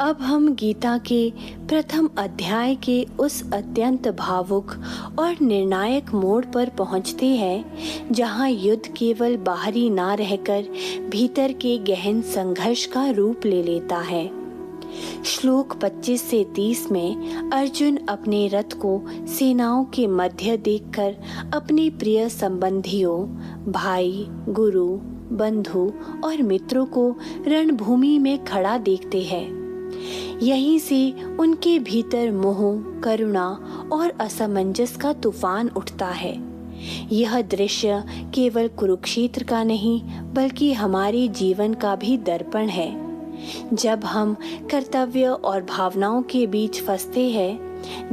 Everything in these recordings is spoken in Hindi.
अब हम गीता के प्रथम अध्याय के उस अत्यंत भावुक और निर्णायक मोड़ पर पहुंचते हैं जहां युद्ध केवल बाहरी ना रहकर भीतर के गहन संघर्ष का रूप ले लेता है। श्लोक 25 से 30 में अर्जुन अपने रथ को सेनाओं के मध्य देखकर अपने प्रिय संबंधियों, भाई, गुरु, बंधु और मित्रों को रणभूमि में खड़ा देखते हैं। यहीं से उनके भीतर मोह, करुणा और असमंजस का तूफान उठता है। यह दृश्य केवल कुरुक्षेत्र का नहीं बल्कि हमारे जीवन का भी दर्पण है। जब हम कर्तव्य और भावनाओं के बीच फंसते हैं,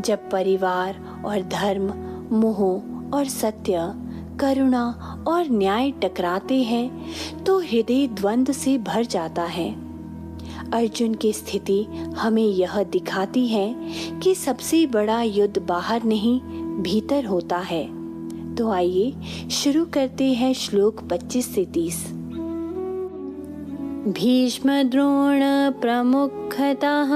जब परिवार और धर्म, मोह और सत्य, करुणा और न्याय टकराते हैं तो हृदय द्वंद्व से भर जाता है। अर्जुन की स्थिति हमें यह दिखाती है कि सबसे बड़ा युद्ध बाहर नहीं भीतर होता है। तो आइए शुरू करते हैं श्लोक 25 से 30। भीष्म द्रोण प्रमुखतः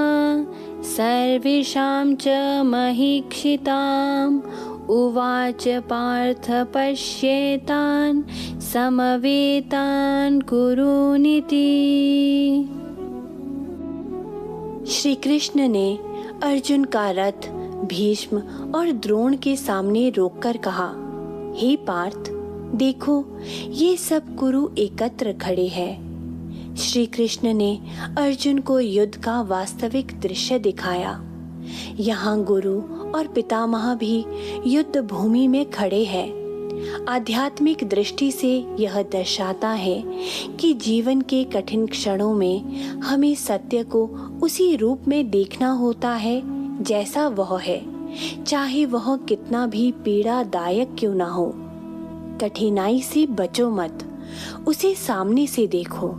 सर्वेषां च महीक्षिताम् उवाच पार्थ पश्येतान् समवेतान् कुरुनिति। श्री कृष्ण ने अर्जुन का रथ भीष्म और द्रोण के सामने रोककर कहा, हे पार्थ, देखो ये सब कुरु एकत्र खड़े हैं। श्री कृष्ण ने अर्जुन को युद्ध का वास्तविक दृश्य दिखाया। यहाँ गुरु और पितामह भी युद्ध भूमि में खड़े हैं। आध्यात्मिक दृष्टि से यह दर्शाता है कि जीवन के कठिन क्षणों में हमें सत्य को उसी रूप में देखना होता है जैसा वह है, चाहे वह कितना भी पीड़ादायक क्यों ना हो। कठिनाई से बचो मत, उसे सामने से देखो।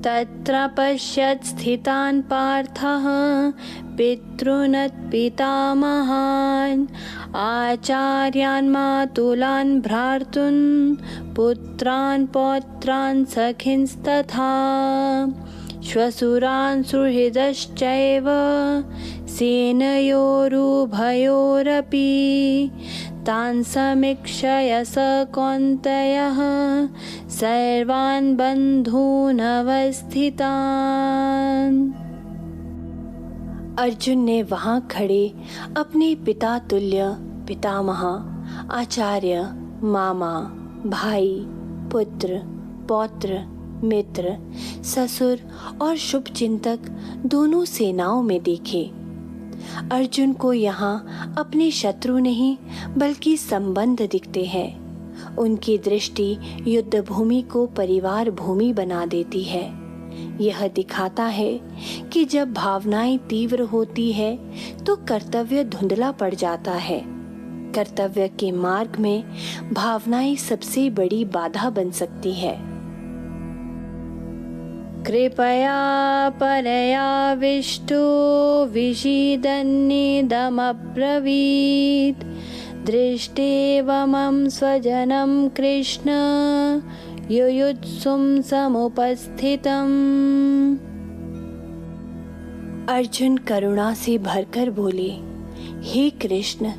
तत्र पश्यत् स्थितान् पार्थः पितॄन् पितामहान् आचार्यान् मातुलान् भ्रातॄन् पुत्रान् पौत्रान् सखींस्तथा श्वशुरान् सुहृदश्चैव सेनयोरुभयोरपि तान् समीक्षय स कौन्तेयः सर्वान् बन्धून् अवस्थितान्। अर्जुन ने वहां खड़े अपने पिता तुल्य पितामह, आचार्य, मामा, भाई, पुत्र, पौत्र, मित्र, ससुर और शुभचिंतक दोनों सेनाओं में देखे। अर्जुन को यहाँ अपने शत्रु नहीं बल्कि संबंध दिखते हैं। उनकी दृष्टि युद्ध भूमि को परिवार भूमि बना देती है। यह दिखाता है कि जब भावनाएं तीव्र होती है तो कर्तव्य धुंधला पड़ जाता है। कर्तव्य के मार्ग में भावनाएं सबसे बड़ी बाधा बन सकती है। कृपया परयाविष्टो विषीदन्निदमब्रवीत् दृष्टेवमं स्वजनं कृष्ण युयुत्सुं समुपस्थितम्। अर्जुन करुणा से भरकर बोले, हे कृष्ण,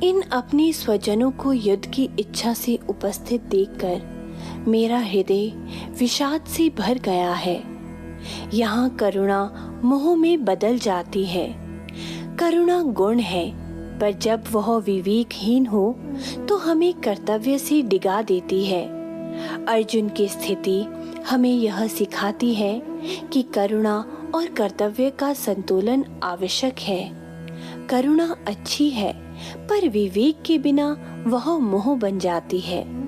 इन अपने स्वजनों को युद्ध की इच्छा से उपस्थित देखकर मेरा हृदय विषाद से भर गया है। यहाँ करुणा मोह में बदल जाती है। करुणा गुण है, पर जब वह विवेकहीन हो तो हमें कर्तव्य से डिगा देती है। अर्जुन की स्थिति हमें यह सिखाती है कि करुणा और कर्तव्य का संतुलन आवश्यक है। करुणा अच्छी है, पर विवेक के बिना वह मोह बन जाती है।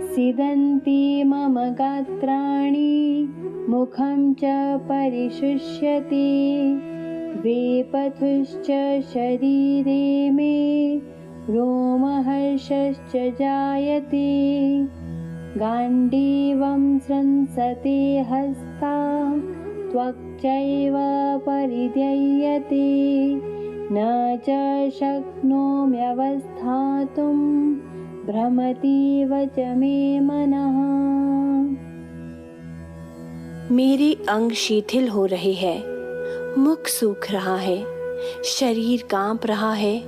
सीदन्ति मम गात्राणि मुखं च परिशुष्यति वेपथुश्च शरीरे मे रोमहर्षश्च जायते गाण्डीवं स्रंसते हस्ता त्वक्चैव परिध्ययते न च शक्नोम्यवस्थातुं भ्रमतीव च मे मनः। मेरे अंग शिथिल हो रहे हैं, मुख सूख रहा है, शरीर कांप रहा है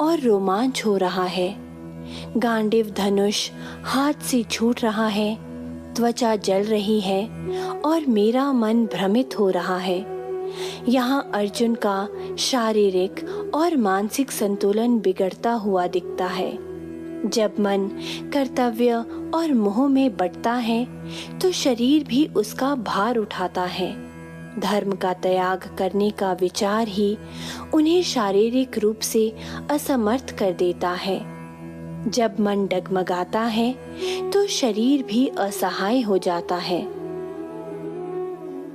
और रोमांच हो रहा है। गांडीव धनुष हाथ से छूट रहा है, त्वचा जल रही है और मेरा मन भ्रमित हो रहा है। यहाँ अर्जुन का शारीरिक और मानसिक संतुलन बिगड़ता हुआ दिखता है। जब मन कर्तव्य और मोह में बंटता है तो शरीर भी उसका भार उठाता है। धर्म का त्याग करने का विचार ही उन्हें शारीरिक रूप से असमर्थ कर देता है। जब मन डगमगाता है तो शरीर भी असहाय हो जाता है।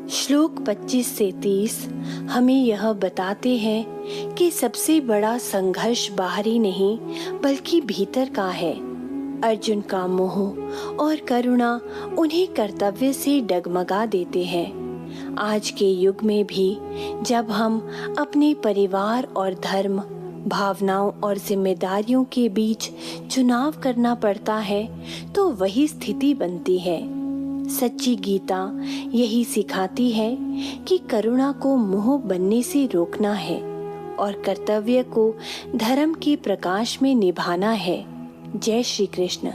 श्लोक 25 से 30 हमें यह बताते हैं कि सबसे बड़ा संघर्ष बाहरी नहीं बल्कि भीतर का है। अर्जुन का मोह और करुणा उन्हें कर्तव्य से डगमगा देते हैं। आज के युग में भी जब हम अपने परिवार और धर्म, भावनाओं और जिम्मेदारियों के बीच चुनाव करना पड़ता है तो वही स्थिति बनती है। सच्ची गीता यही सिखाती है कि करुणा को मोह बनने से रोकना है और कर्तव्य को धर्म के प्रकाश में निभाना है। जय श्री कृष्ण।